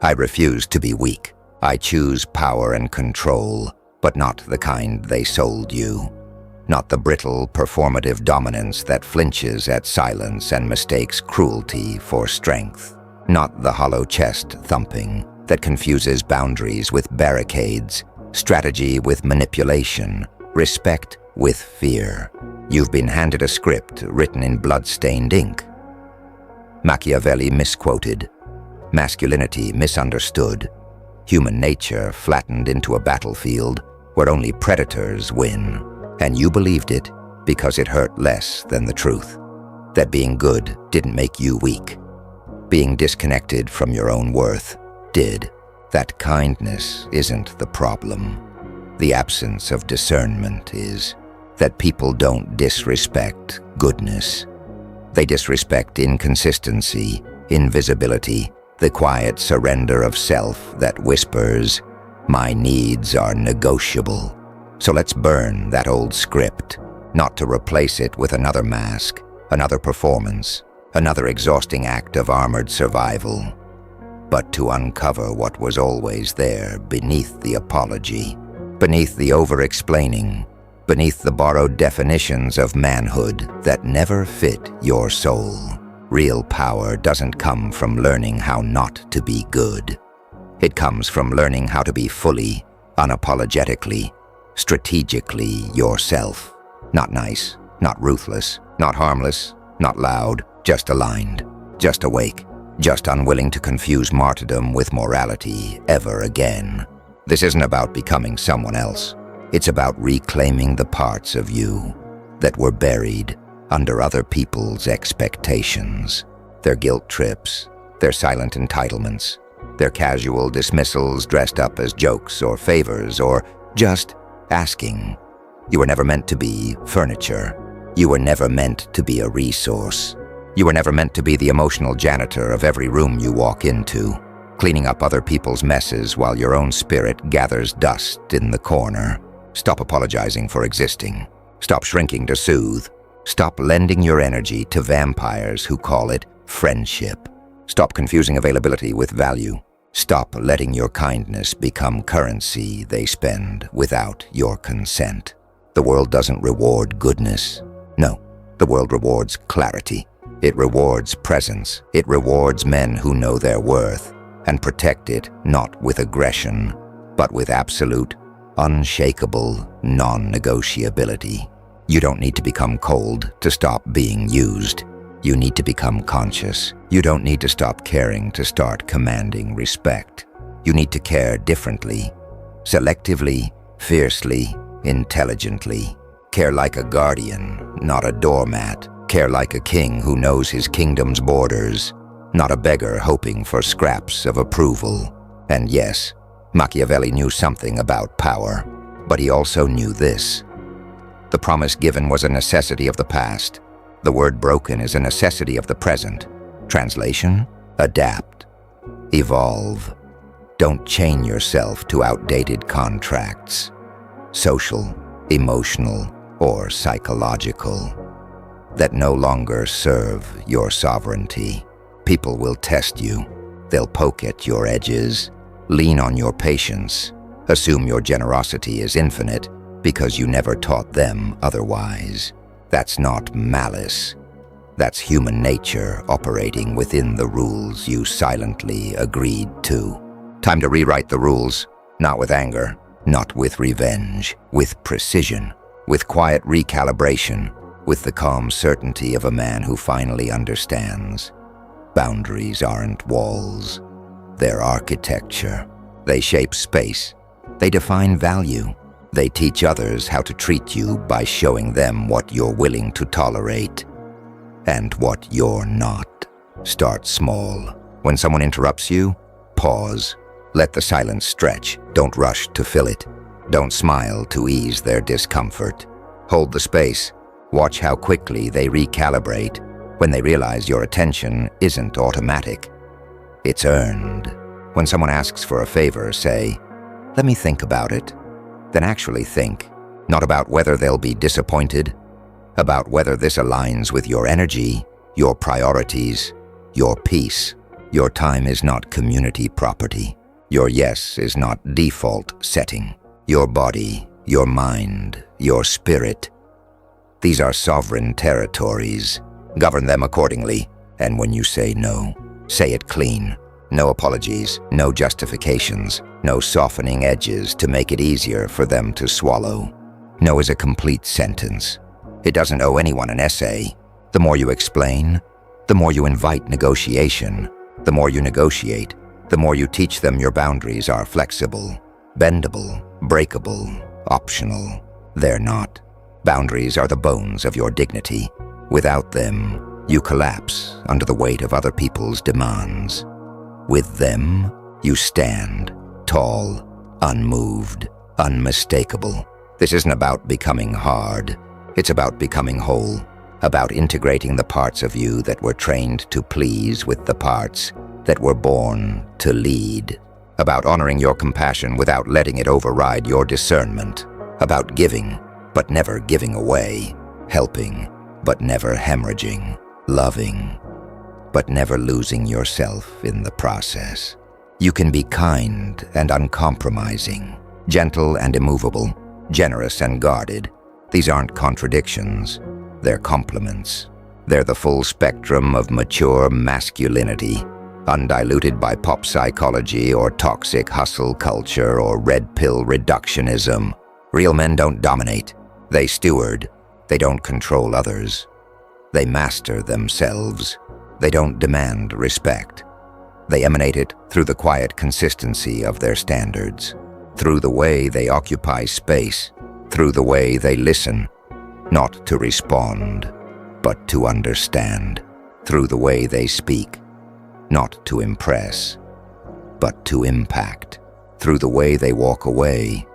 I refuse to be weak. I choose power and control, but not the kind they sold you. Not the brittle, performative dominance that flinches at silence and mistakes cruelty for strength. Not the hollow chest thumping that confuses boundaries with barricades, strategy with manipulation, respect with fear. You've been handed a script written in blood-stained ink. Machiavelli misquoted, masculinity misunderstood, human nature flattened into a battlefield where only predators win. And you believed it because it hurt less than the truth. That being good didn't make you weak. Being disconnected from your own worth did. That kindness isn't the problem. The absence of discernment is. That people don't disrespect goodness. They disrespect inconsistency, invisibility, the quiet surrender of self that whispers, "My needs are negotiable." So let's burn that old script, not to replace it with another mask, another performance, another exhausting act of armored survival, but to uncover what was always there beneath the apology, beneath the over-explaining, beneath the borrowed definitions of manhood that never fit your soul. Real power doesn't come from learning how not to be good. It comes from learning how to be fully, unapologetically, strategically yourself. Not nice, not ruthless, not harmless, not loud, just aligned, just awake, just unwilling to confuse martyrdom with morality ever again. This isn't about becoming someone else. It's about reclaiming the parts of you that were buried under other people's expectations, their guilt trips, their silent entitlements, their casual dismissals dressed up as jokes or favors or just asking. You were never meant to be furniture. You were never meant to be a resource. You were never meant to be the emotional janitor of every room you walk into, cleaning up other people's messes while your own spirit gathers dust in the corner. Stop apologizing for existing. Stop shrinking to soothe. Stop lending your energy to vampires who call it friendship. Stop confusing availability with value. Stop letting your kindness become currency they spend without your consent. The world doesn't reward goodness. No, the world rewards clarity. It rewards presence. It rewards men who know their worth and protect it not with aggression, but with absolute, unshakable non-negotiability. You don't need to become cold to stop being used. You need to become conscious. You don't need to stop caring to start commanding respect. You need to care differently, selectively, fiercely, intelligently. Care like a guardian, not a doormat. Care like a king who knows his kingdom's borders, not a beggar hoping for scraps of approval. And yes, Machiavelli knew something about power, but he also knew this. The promise given was a necessity of the past. The word broken is a necessity of the present. Translation? Adapt. Evolve. Don't chain yourself to outdated contracts. Social, emotional, or psychological. That no longer serve your sovereignty. People will test you. They'll poke at your edges, lean on your patience, assume your generosity is infinite because you never taught them otherwise. That's not malice. That's human nature operating within the rules you silently agreed to. Time to rewrite the rules, not with anger, not with revenge, with precision, with quiet recalibration, with the calm certainty of a man who finally understands. Boundaries aren't walls. They're architecture. They shape space. They define value. They teach others how to treat you by showing them what you're willing to tolerate and what you're not. Start small. When someone interrupts you, pause. Let the silence stretch. Don't rush to fill it. Don't smile to ease their discomfort. Hold the space. Watch how quickly they recalibrate when they realize your attention isn't automatic. It's earned. When someone asks for a favor, say, "Let me think about it." Then actually think, not about whether they'll be disappointed, about whether this aligns with your energy, your priorities, your peace. Your time is not community property. Your yes is not default setting. Your body, your mind, your spirit. These are sovereign territories. Govern them accordingly, and when you say no, say it clean. No apologies, no justifications, no softening edges to make it easier for them to swallow. No is a complete sentence. It doesn't owe anyone an essay. The more you explain, the more you invite negotiation. The more you negotiate, the more you teach them your boundaries are flexible, bendable, breakable, optional. They're not. Boundaries are the bones of your dignity. Without them, you collapse under the weight of other people's demands. With them, you stand, tall, unmoved, unmistakable. This isn't about becoming hard. It's about becoming whole, about integrating the parts of you that were trained to please with the parts that were born to lead, about honoring your compassion without letting it override your discernment, about giving, but never giving away, helping, but never hemorrhaging, loving, but never losing yourself in the process. You can be kind and uncompromising, gentle and immovable, generous and guarded. These aren't contradictions, they're complements. They're the full spectrum of mature masculinity, undiluted by pop psychology or toxic hustle culture or red pill reductionism. Real men don't dominate. They steward. They don't control others. They master themselves. They don't demand respect. They emanate it through the quiet consistency of their standards, through the way they occupy space, through the way they listen, not to respond, but to understand, through the way they speak, not to impress, but to impact, through the way they walk away,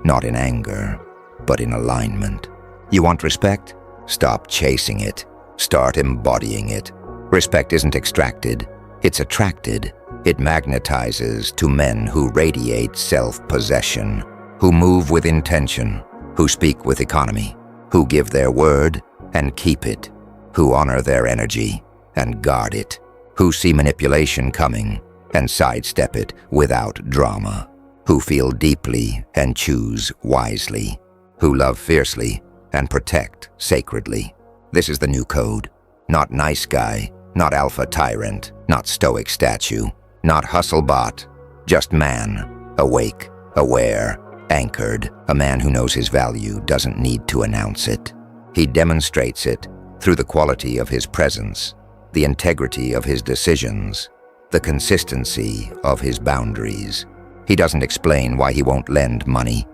not in anger, but in alignment. You want respect? Stop chasing it. Start embodying it. Respect isn't extracted, it's attracted. It magnetizes to men who radiate self-possession, who move with intention, who speak with economy, who give their word and keep it, who honor their energy and guard it, who see manipulation coming and sidestep it without drama, who feel deeply and choose wisely, who love fiercely and protect sacredly. This is the new code. Not nice guy, not alpha tyrant, not stoic statue, not hustle bot, just man, awake, aware, anchored. A man who knows his value doesn't need to announce it. He demonstrates it through the quality of his presence, the integrity of his decisions, the consistency of his boundaries. He doesn't explain why he won't lend money.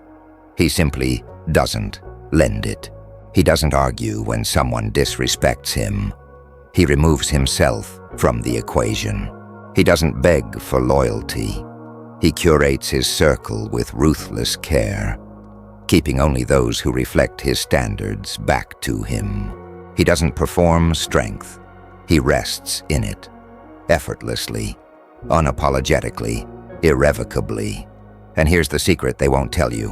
He simply doesn't lend it. He doesn't argue when someone disrespects him. He removes himself from the equation. He doesn't beg for loyalty. He curates his circle with ruthless care, keeping only those who reflect his standards back to him. He doesn't perform strength. He rests in it, effortlessly, unapologetically, irrevocably. And here's the secret they won't tell you.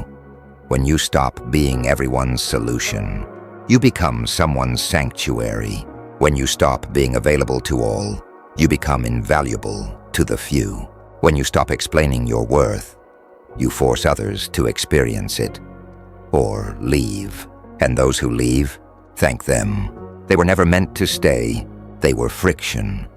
When you stop being everyone's solution, you become someone's sanctuary. When you stop being available to all, you become invaluable to the few. When you stop explaining your worth, you force others to experience it, or leave. And those who leave, thank them. They were never meant to stay. They were friction,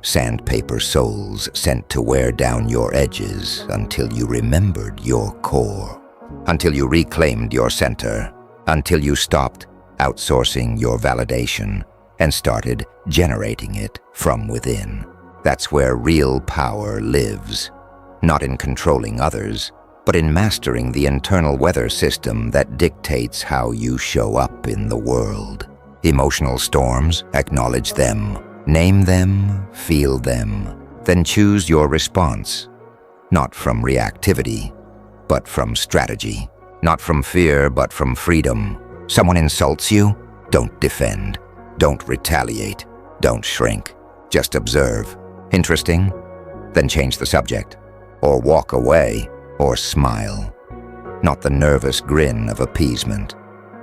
sandpaper souls sent to wear down your edges until you remembered your core, until you reclaimed your center, until you stopped outsourcing your validation and started generating it from within. That's where real power lives, not in controlling others, but in mastering the internal weather system that dictates how you show up in the world. Emotional storms, acknowledge them, name them, feel them, then choose your response, not from reactivity, but from strategy, not from fear, but from freedom. Someone insults you? Don't defend. Don't retaliate. Don't shrink. Just observe. Interesting? Then change the subject. Or walk away, or smile. Not the nervous grin of appeasement,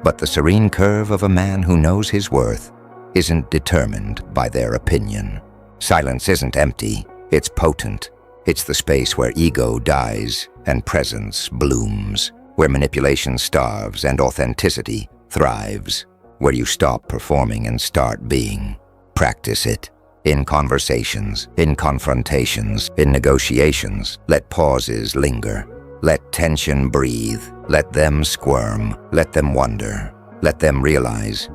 but the serene curve of a man who knows his worth isn't determined by their opinion. Silence isn't empty, It's potent. It's the space where ego dies and presence blooms, where manipulation starves and authenticity thrives, where you stop performing and start being. Practice it. In conversations, in confrontations, in negotiations, let pauses linger. Let tension breathe. Let them squirm. Let them wonder. Let them realize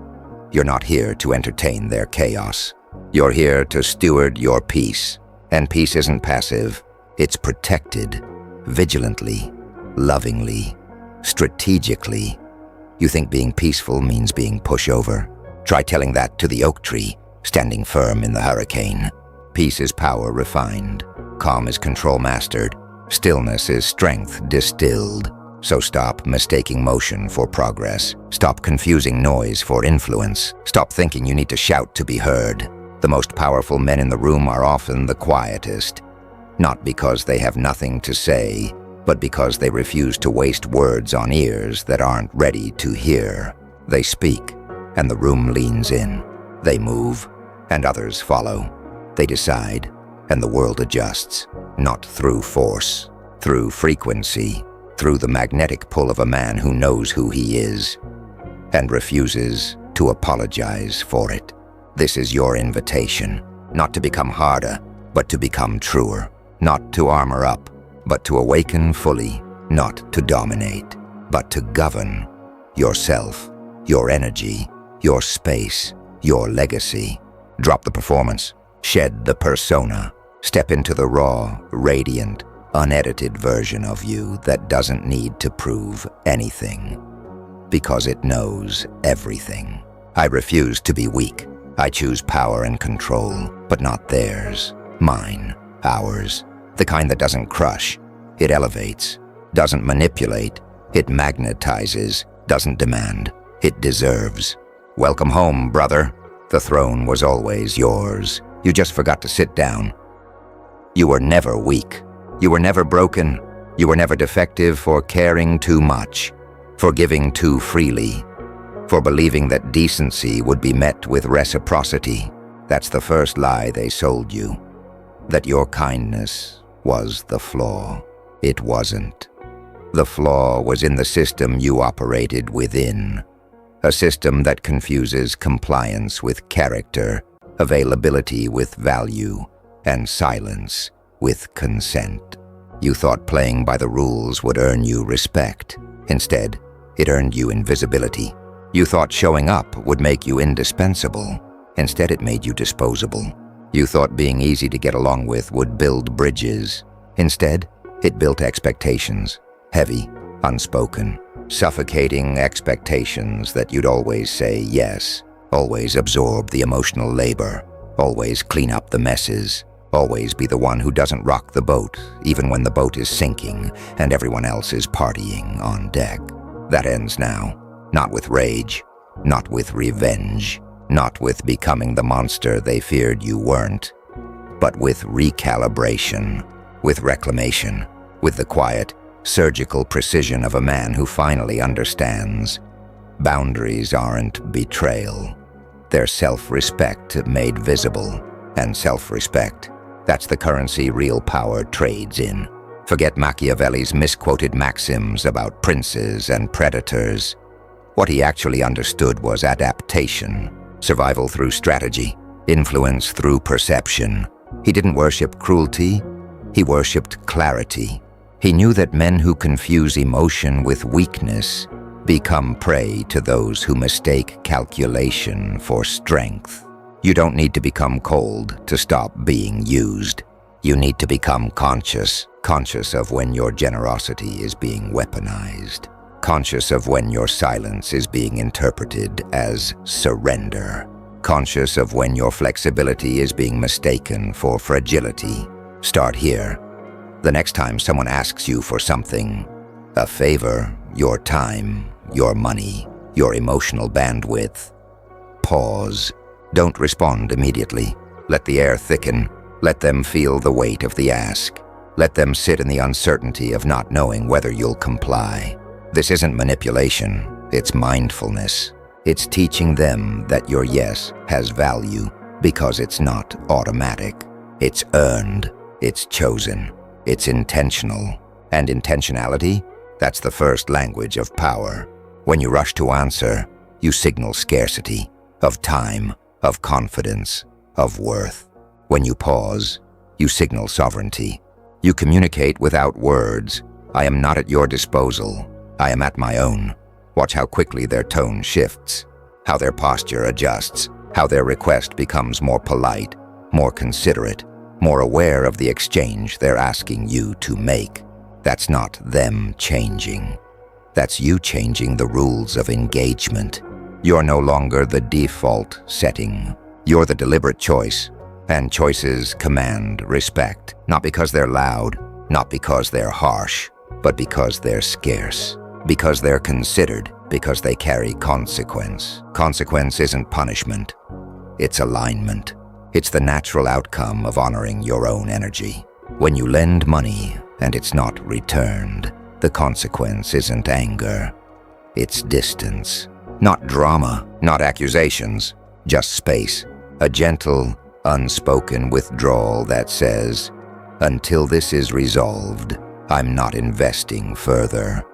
you're not here to entertain their chaos. You're here to steward your peace. And peace isn't passive. It's protected, vigilantly, lovingly, strategically. You think being peaceful means being pushover? Try telling that to the oak tree, standing firm in the hurricane. Peace is power refined. Calm is control mastered. Stillness is strength distilled. So stop mistaking motion for progress. Stop confusing noise for influence. Stop thinking you need to shout to be heard. The most powerful men in the room are often the quietest. Not because they have nothing to say, but because they refuse to waste words on ears that aren't ready to hear. They speak, and the room leans in. They move, and others follow. They decide, and the world adjusts. Not through force, through frequency, through the magnetic pull of a man who knows who he is, and refuses to apologize for it. This is your invitation, not to become harder, but to become truer. Not to armor up, but to awaken fully. Not to dominate, but to govern yourself, your energy, your space, your legacy. Drop the performance, shed the persona, step into the raw, radiant, unedited version of you that doesn't need to prove anything, because it knows everything. I refuse to be weak. I choose power and control, but not theirs, mine, ours. The kind that doesn't crush, it elevates. Doesn't manipulate, it magnetizes. Doesn't demand, it deserves. Welcome home, brother. The throne was always yours. You just forgot to sit down. You were never weak. You were never broken. You were never defective for caring too much, for giving too freely, for believing that decency would be met with reciprocity. That's the first lie they sold you. That your kindness was the flaw. It wasn't. The flaw was in the system you operated within. A system that confuses compliance with character, availability with value, and silence with consent. You thought playing by the rules would earn you respect. Instead, it earned you invisibility. You thought showing up would make you indispensable. Instead, it made you disposable. You thought being easy to get along with would build bridges. Instead, it built expectations. Heavy, unspoken, suffocating expectations that you'd always say yes, always absorb the emotional labor, always clean up the messes, always be the one who doesn't rock the boat, even when the boat is sinking and everyone else is partying on deck. That ends now. Not with rage, not with revenge, not with becoming the monster they feared you weren't, but with recalibration, with reclamation, with the quiet, surgical precision of a man who finally understands. Boundaries aren't betrayal. They're self-respect made visible. And self-respect, that's the currency real power trades in. Forget Machiavelli's misquoted maxims about princes and predators. What he actually understood was adaptation, survival through strategy, influence through perception. He didn't worship cruelty, he worshipped clarity. He knew that men who confuse emotion with weakness become prey to those who mistake calculation for strength. You don't need to become cold to stop being used. You need to become conscious of when your generosity is being weaponized, conscious of when your silence is being interpreted as surrender, conscious of when your flexibility is being mistaken for fragility. Start here. The next time someone asks you for something, a favor, your time, your money, your emotional bandwidth, pause. Don't respond immediately. Let the air thicken. Let them feel the weight of the ask. Let them sit in the uncertainty of not knowing whether you'll comply. This isn't manipulation, it's mindfulness. It's teaching them that your yes has value because it's not automatic. It's earned. It's chosen. It's intentional. And intentionality? That's the first language of power. When you rush to answer, you signal scarcity of time, of confidence, of worth. When you pause, you signal sovereignty. You communicate without words. I am not at your disposal. I am at my own. Watch how quickly their tone shifts, how their posture adjusts, how their request becomes more polite, more considerate, more aware of the exchange they're asking you to make. That's not them changing. That's you changing the rules of engagement. You're no longer the default setting. You're the deliberate choice, and choices command respect, not because they're loud, not because they're harsh, but because they're scarce, because they're considered, because they carry consequence. Consequence isn't punishment, it's alignment. It's the natural outcome of honoring your own energy. When you lend money and it's not returned, the consequence isn't anger, it's distance. Not drama, not accusations, just space. A gentle, unspoken withdrawal that says, until this is resolved, I'm not investing further.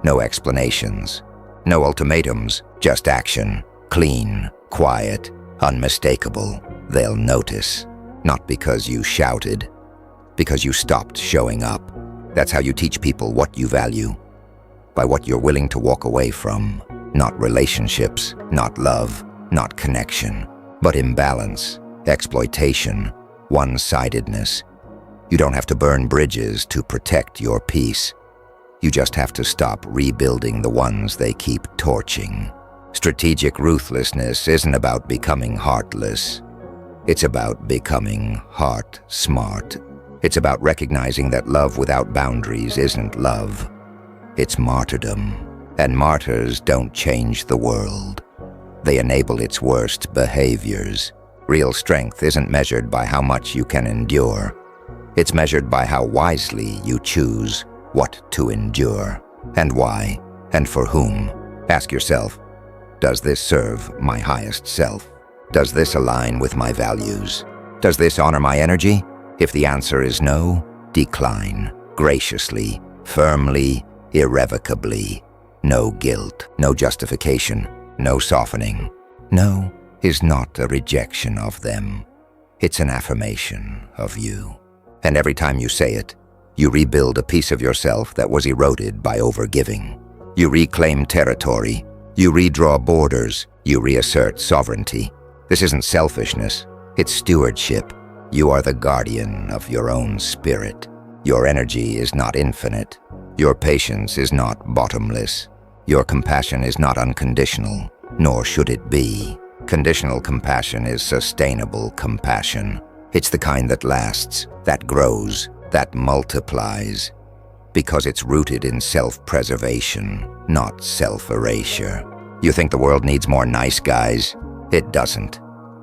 No explanations, no ultimatums, just action. Clean, quiet, unmistakable. They'll notice. Not because you shouted, because you stopped showing up. That's how you teach people what you value. By what you're willing to walk away from. Not relationships, not love, not connection, but imbalance, exploitation, one-sidedness. You don't have to burn bridges to protect your peace. You just have to stop rebuilding the ones they keep torching. Strategic ruthlessness isn't about becoming heartless. It's about becoming heart-smart. It's about recognizing that love without boundaries isn't love. It's martyrdom. And martyrs don't change the world. They enable its worst behaviors. Real strength isn't measured by how much you can endure. It's measured by how wisely you choose what to endure, and why, and for whom. Ask yourself, does this serve my highest self? Does this align with my values? Does this honor my energy? If the answer is no, decline, graciously, firmly, irrevocably. No guilt, no justification, no softening. No is not a rejection of them. It's an affirmation of you. And every time you say it, you rebuild a piece of yourself that was eroded by overgiving. You reclaim territory. You redraw borders. You reassert sovereignty. This isn't selfishness. It's stewardship. You are the guardian of your own spirit. Your energy is not infinite. Your patience is not bottomless. Your compassion is not unconditional, nor should it be. Conditional compassion is sustainable compassion. It's the kind that lasts, that grows, that multiplies, because it's rooted in self-preservation, not self-erasure. You think the world needs more nice guys? It doesn't.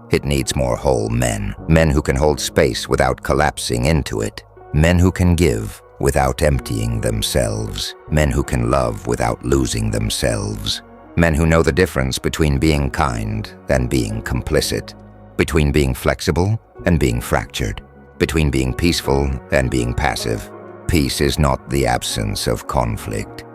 It needs more whole men. Men who can hold space without collapsing into it. Men who can give without emptying themselves. Men who can love without losing themselves. Men who know the difference between being kind and being complicit. Between being flexible and being fractured. Between being peaceful and being passive. Peace is not the absence of conflict.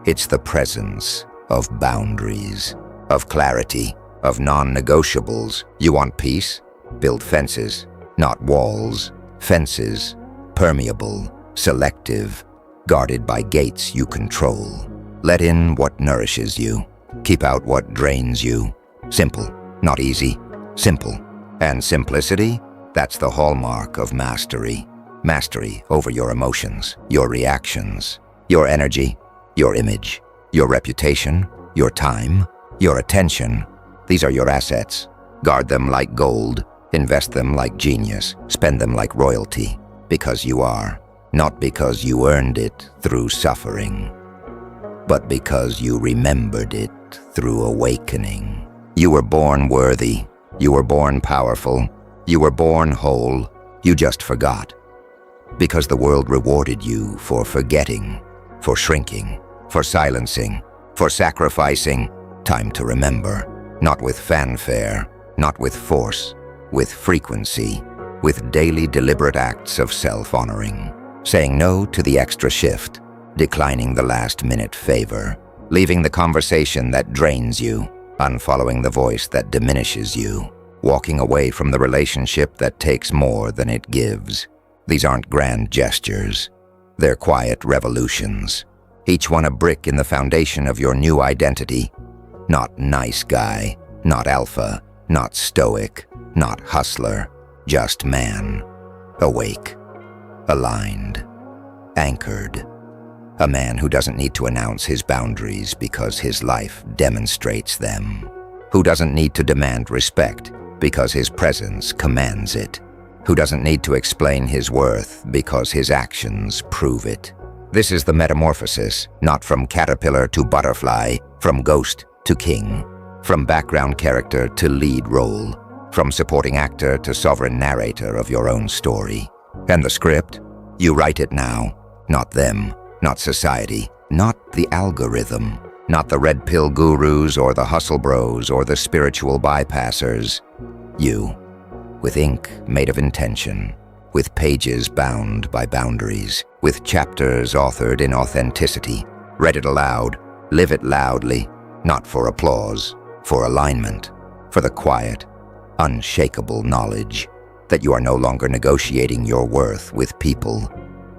It's the presence of boundaries, of clarity, of non-negotiables. You want peace? Build fences, not walls. Fences, permeable, selective, guarded by gates you control. Let in what nourishes you. Keep out what drains you. Simple, not easy. Simple. And simplicity? That's the hallmark of mastery. Mastery over your emotions, your reactions, your energy, your image, your reputation, your time, your attention. These are your assets. Guard them like gold. Invest them like genius. Spend them like royalty. Because you are. Not because you earned it through suffering, but because you remembered it through awakening. You were born worthy. You were born powerful. You were born whole. You just forgot. Because the world rewarded you for forgetting, for shrinking, for silencing, for sacrificing. Time to remember. Not with fanfare, not with force, with frequency, with daily deliberate acts of self-honoring, saying no to the extra shift, declining the last-minute favor, leaving the conversation that drains you, unfollowing the voice that diminishes you, walking away from the relationship that takes more than it gives. These aren't grand gestures. They're quiet revolutions, each one a brick in the foundation of your new identity. Not nice guy, not alpha, not stoic, not hustler, just man. Awake, aligned, anchored. A man who doesn't need to announce his boundaries because his life demonstrates them. Who doesn't need to demand respect because his presence commands it. Who doesn't need to explain his worth because his actions prove it. This is the metamorphosis, not from caterpillar to butterfly, from ghost to king, from background character to lead role, from supporting actor to sovereign narrator of your own story. And the script? You write it now, not them. Not society, not the algorithm, not the red pill gurus or the hustle bros or the spiritual bypassers. You, with ink made of intention, with pages bound by boundaries, with chapters authored in authenticity. Read it aloud, live it loudly, not for applause, for alignment, for the quiet, unshakable knowledge that you are no longer negotiating your worth with people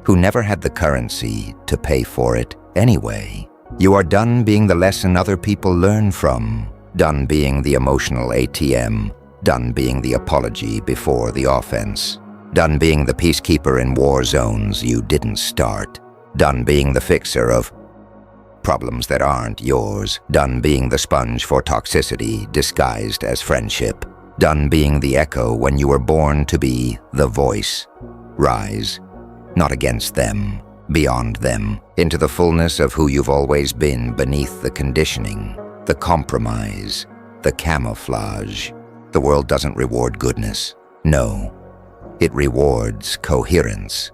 who never had the currency to pay for it anyway. You are done being the lesson other people learn from, done being the emotional ATM, done being the apology before the offense, done being the peacekeeper in war zones you didn't start, done being the fixer of problems that aren't yours, done being the sponge for toxicity disguised as friendship, done being the echo when you were born to be the voice. Rise. Not against them, beyond them, into the fullness of who you've always been beneath the conditioning, the compromise, the camouflage. The world doesn't reward goodness. No, it rewards coherence,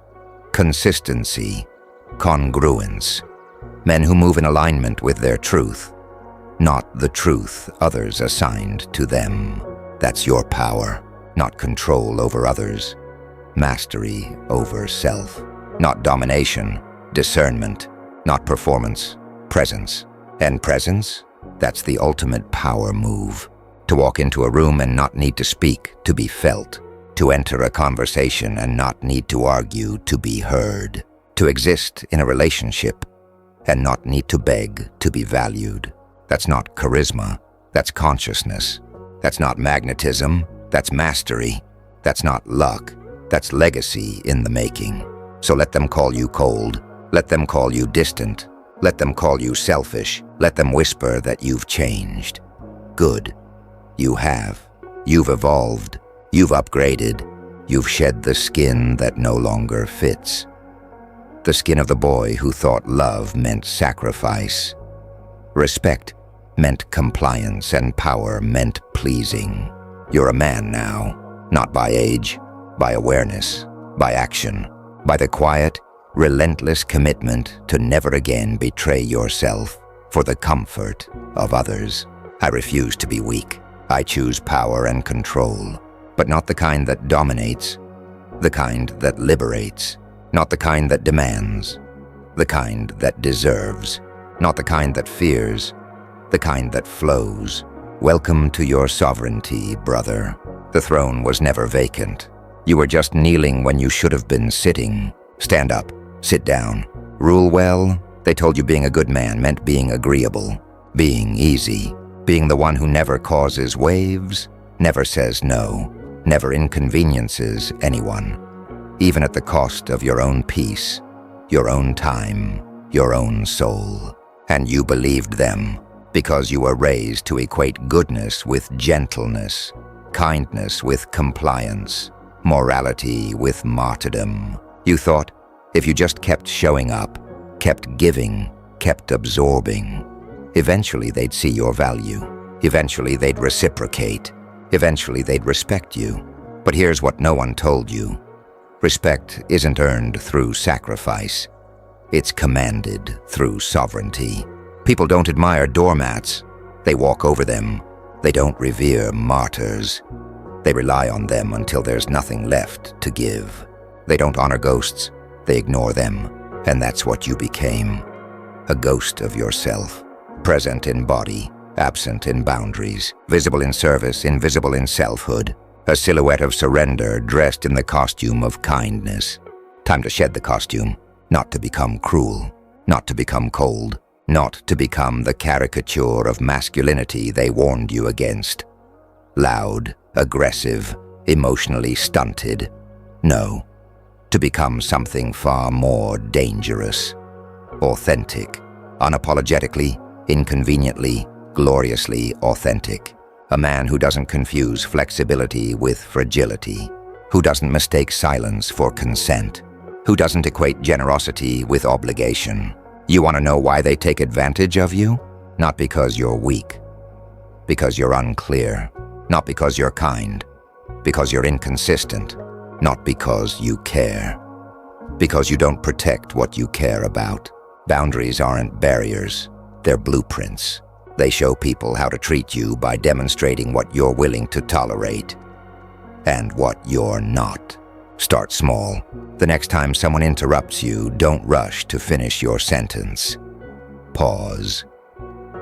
consistency, congruence. Men who move in alignment with their truth, not the truth others assigned to them. That's your power, not control over others. Mastery over self, not domination, discernment, not performance, presence. And presence? That's the ultimate power move. To walk into a room and not need to speak to be felt. To enter a conversation and not need to argue to be heard. To exist in a relationship and not need to beg to be valued. That's not charisma, that's consciousness. That's not magnetism, that's mastery. That's not luck. That's legacy in the making. So let them call you cold. Let them call you distant. Let them call you selfish. Let them whisper that you've changed. Good. You have. You've evolved. You've upgraded. You've shed the skin that no longer fits. The skin of the boy who thought love meant sacrifice. Respect meant compliance and power meant pleasing. You're a man now, not by age, by awareness, by action, by the quiet, relentless commitment to never again betray yourself for the comfort of others. I refuse to be weak. I choose power and control, but not the kind that dominates, the kind that liberates, not the kind that demands, the kind that deserves, not the kind that fears, the kind that flows. Welcome to your sovereignty, brother. The throne was never vacant. You were just kneeling when you should have been sitting. Stand up, sit down. Rule well. They told you being a good man meant being agreeable, being easy, being the one who never causes waves, never says no, never inconveniences anyone, even at the cost of your own peace, your own time, your own soul. And you believed them because you were raised to equate goodness with gentleness, kindness with compliance, morality with martyrdom. You thought if you just kept showing up, kept giving, kept absorbing, eventually they'd see your value. Eventually they'd reciprocate. Eventually they'd respect you. But here's what no one told you. Respect isn't earned through sacrifice. It's commanded through sovereignty. People don't admire doormats. They walk over them. They don't revere martyrs. They rely on them until there's nothing left to give. They don't honor ghosts, they ignore them, and that's what you became. A ghost of yourself, present in body, absent in boundaries, visible in service, invisible in selfhood, a silhouette of surrender dressed in the costume of kindness. Time to shed the costume, not to become cruel, not to become cold, not to become the caricature of masculinity they warned you against. Loud, aggressive, emotionally stunted. No, to become something far more dangerous. Authentic, unapologetically, inconveniently, gloriously authentic. A man who doesn't confuse flexibility with fragility, who doesn't mistake silence for consent, who doesn't equate generosity with obligation. You want to know why they take advantage of you? Not because you're weak, because you're unclear, not because you're kind, because you're inconsistent, not because you care, because you don't protect what you care about. Boundaries aren't barriers, they're blueprints. They show people how to treat you by demonstrating what you're willing to tolerate and what you're not. Start small. The next time someone interrupts you, don't rush to finish your sentence. Pause.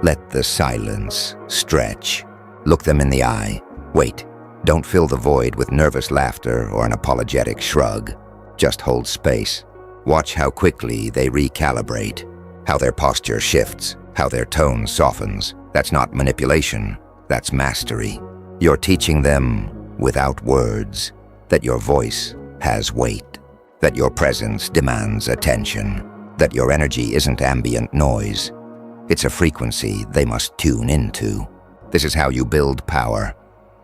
Let the silence stretch. Look them in the eye. Wait. Don't fill the void with nervous laughter or an apologetic shrug. Just hold space. Watch how quickly they recalibrate, how their posture shifts, how their tone softens. That's not manipulation, that's mastery. You're teaching them, without words, that your voice has weight, that your presence demands attention, that your energy isn't ambient noise. It's a frequency they must tune into. This is how you build power,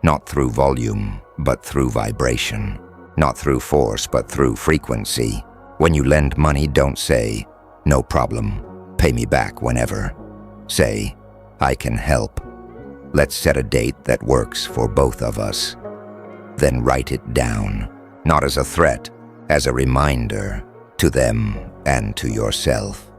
not through volume, but through vibration, not through force, but through frequency. When you lend money, don't say, "No problem, pay me back whenever." Say, "I can help. Let's set a date that works for both of us." Then write it down, not as a threat, as a reminder to them and to yourself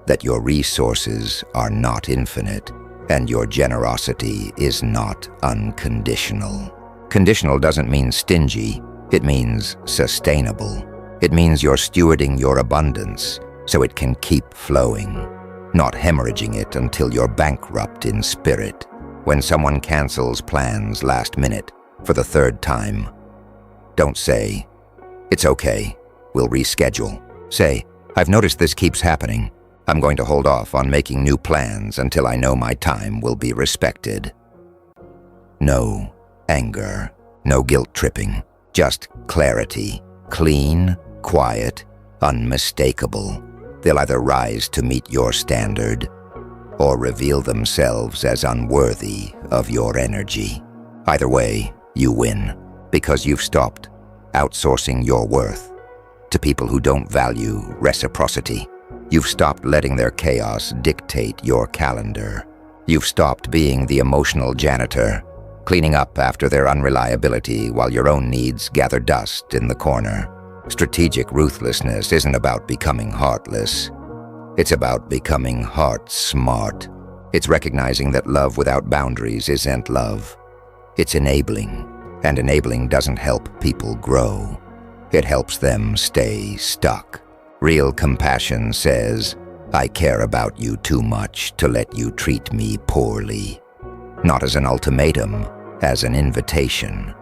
that your resources are not infinite and your generosity is not unconditional. Conditional doesn't mean stingy, it means sustainable. It means you're stewarding your abundance so it can keep flowing, not hemorrhaging it until you're bankrupt in spirit. When someone cancels plans last minute for the third time, don't say, "It's okay, we'll reschedule." Say, "I've noticed this keeps happening. I'm going to hold off on making new plans until I know my time will be respected." No anger, no guilt tripping, just clarity. Clean, quiet, unmistakable. They'll either rise to meet your standard or reveal themselves as unworthy of your energy. Either way, you win, because you've stopped outsourcing your worth to people who don't value reciprocity. You've stopped letting their chaos dictate your calendar. You've stopped being the emotional janitor, cleaning up after their unreliability while your own needs gather dust in the corner. Strategic ruthlessness isn't about becoming heartless. It's about becoming heart-smart. It's recognizing that love without boundaries isn't love. It's enabling, and enabling doesn't help people grow. It helps them stay stuck. Real compassion says, "I care about you too much to let you treat me poorly." Not as an ultimatum, as an invitation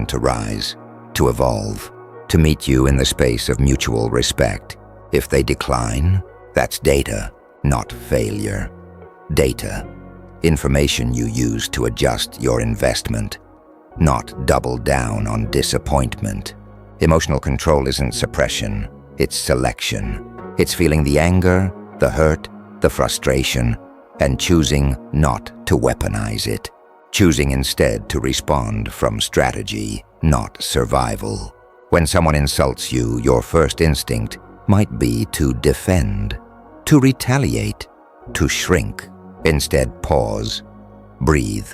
to rise, to evolve, to meet you in the space of mutual respect. If they decline, that's data, not failure. Data, information you use to adjust your investment, not double down on disappointment. Emotional control isn't suppression, it's selection. It's feeling the anger, the hurt, the frustration, and choosing not to weaponize it. Choosing instead to respond from strategy, not survival. When someone insults you, your first instinct might be to defend, to retaliate, to shrink. Instead, pause, breathe.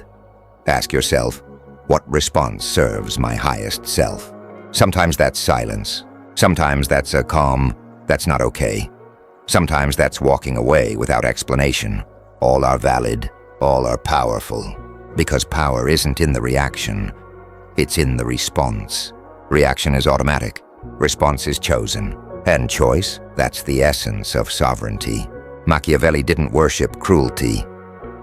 Ask yourself, what response serves my highest self? Sometimes that's silence. Sometimes that's a calm, "That's not okay." Sometimes that's walking away without explanation. All are valid, all are powerful, because power isn't in the reaction, It's in the response. Reaction is automatic. Response is chosen. And choice, that's the essence of sovereignty. Machiavelli didn't worship cruelty.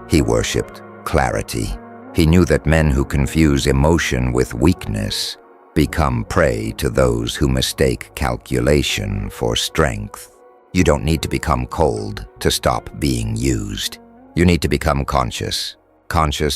He worshipped clarity. He knew that men who confuse emotion with weakness become prey to those who mistake calculation for strength. You don't need to become cold to stop being used. You need to become conscious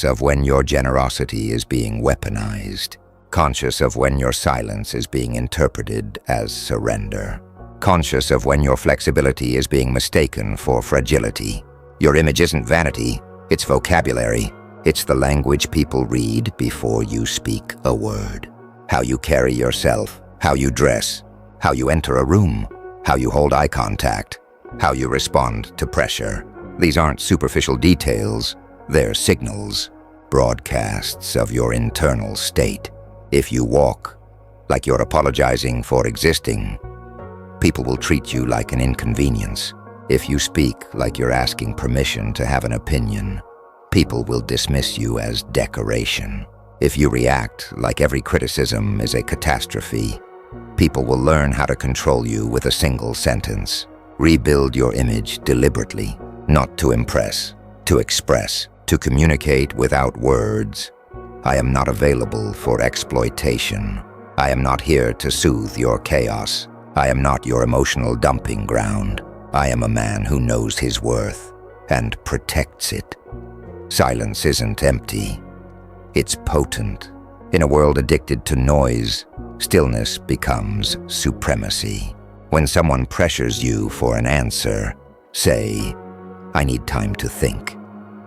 of when your generosity is being weaponized, conscious of when your silence is being interpreted as surrender, conscious of when your flexibility is being mistaken for fragility. Your image isn't vanity, it's vocabulary. It's the language people read before you speak a word. How you carry yourself, how you dress, how you enter a room, how you hold eye contact, how you respond to pressure. These aren't superficial details, they're signals, broadcasts of your internal state. If you walk like you're apologizing for existing, people will treat you like an inconvenience. If you speak like you're asking permission to have an opinion, people will dismiss you as decoration. If you react like every criticism is a catastrophe, people will learn how to control you with a single sentence. Rebuild your image deliberately, not to impress, to express, to communicate without words. I am not available for exploitation. I am not here to soothe your chaos. I am not your emotional dumping ground. I am a man who knows his worth and protects it. Silence isn't empty. It's potent. In a world addicted to noise, stillness becomes supremacy. When someone pressures you for an answer, say, "I need time to think."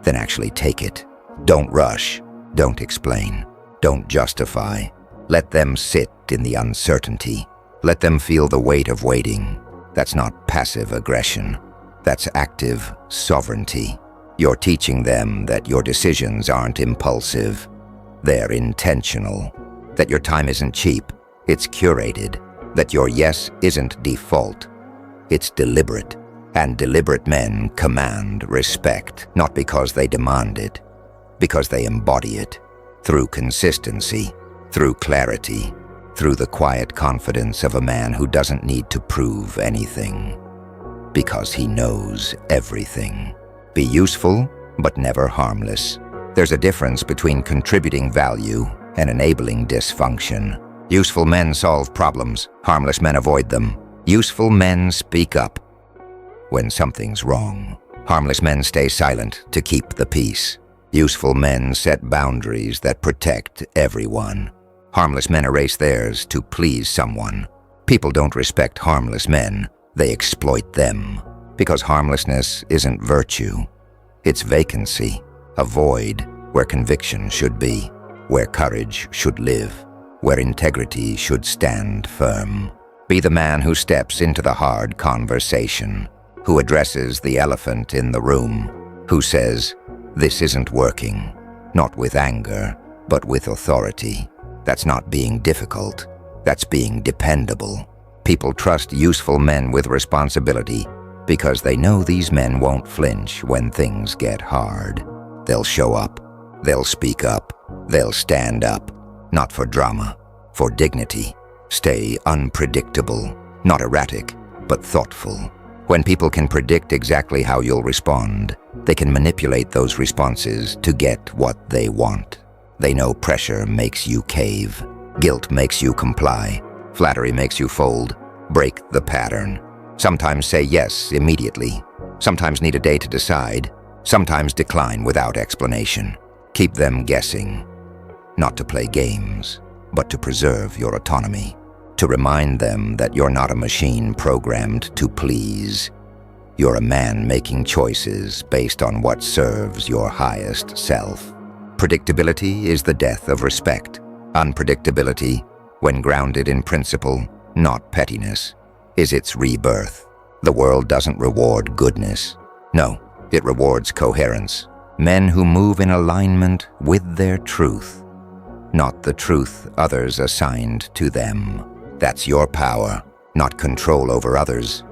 Then actually take it. Don't rush. Don't explain. Don't justify. Let them sit in the uncertainty. Let them feel the weight of waiting. That's not passive aggression. That's active sovereignty. You're teaching them that your decisions aren't impulsive. They're intentional. That your time isn't cheap. It's curated. That your yes isn't default. It's deliberate. And deliberate men command respect, not because they demand it, because they embody it. Through consistency, through clarity, through the quiet confidence of a man who doesn't need to prove anything, because he knows everything. Be useful, but never harmless. There's a difference between contributing value and enabling dysfunction. Useful men solve problems. Harmless men avoid them. Useful men speak up when something's wrong. Harmless men stay silent to keep the peace. Useful men set boundaries that protect everyone. Harmless men erase theirs to please someone. People don't respect harmless men. They exploit them. Because harmlessness isn't virtue. It's vacancy. A void where conviction should be, where courage should live, where integrity should stand firm. Be the man who steps into the hard conversation, who addresses the elephant in the room, who says, "This isn't working," not with anger, but with authority. That's not being difficult. That's being dependable. People trust useful men with responsibility because they know these men won't flinch when things get hard. They'll show up. They'll speak up. They'll stand up. Not for drama, for dignity. Stay unpredictable, not erratic, but thoughtful. When people can predict exactly how you'll respond, they can manipulate those responses to get what they want. They know pressure makes you cave. Guilt makes you comply. Flattery makes you fold. Break the pattern. Sometimes say yes immediately. Sometimes need a day to decide. Sometimes decline without explanation. Keep them guessing. Not to play games, but to preserve your autonomy. To remind them that you're not a machine programmed to please. You're a man making choices based on what serves your highest self. Predictability is the death of respect. Unpredictability, when grounded in principle, not pettiness, is its rebirth. The world doesn't reward goodness. No, it rewards coherence. Men who move in alignment with their truth, not the truth others assigned to them. That's your power, not control over others.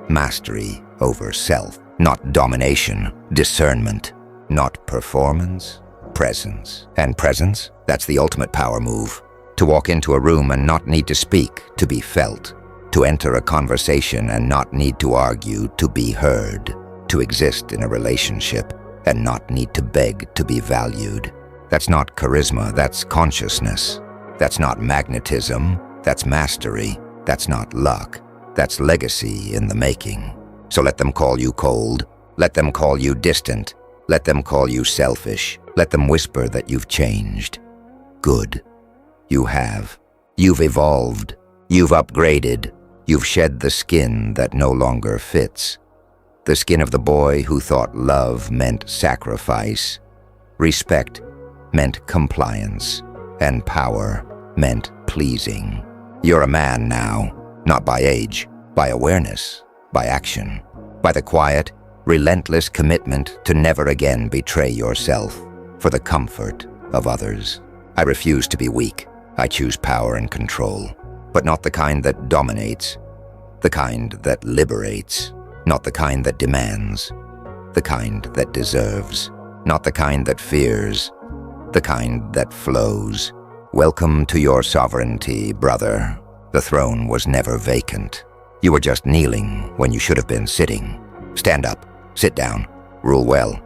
Mastery over self, not domination. Discernment, not performance. Presence. And presence, that's the ultimate power move. To walk into a room and not need to speak, to be felt. To enter a conversation and not need to argue, to be heard. To exist in a relationship and not need to beg to be valued. That's not charisma, that's consciousness. That's not magnetism, that's mastery. That's not luck, that's legacy in the making. So let them call you cold, let them call you distant, let them call you selfish, let them whisper that you've changed. Good. You have. You've evolved. You've upgraded. You've shed the skin that no longer fits. The skin of the boy who thought love meant sacrifice, respect meant compliance, and power meant pleasing. You're a man now, not by age, by awareness, by action, by the quiet, relentless commitment to never again betray yourself for the comfort of others. I refuse to be weak. I choose power and control, but not the kind that dominates, the kind that liberates, not the kind that demands, the kind that deserves, not the kind that fears, the kind that flows. Welcome to your sovereignty, brother. The throne was never vacant. You were just kneeling when you should have been sitting. Stand up, sit down, rule well,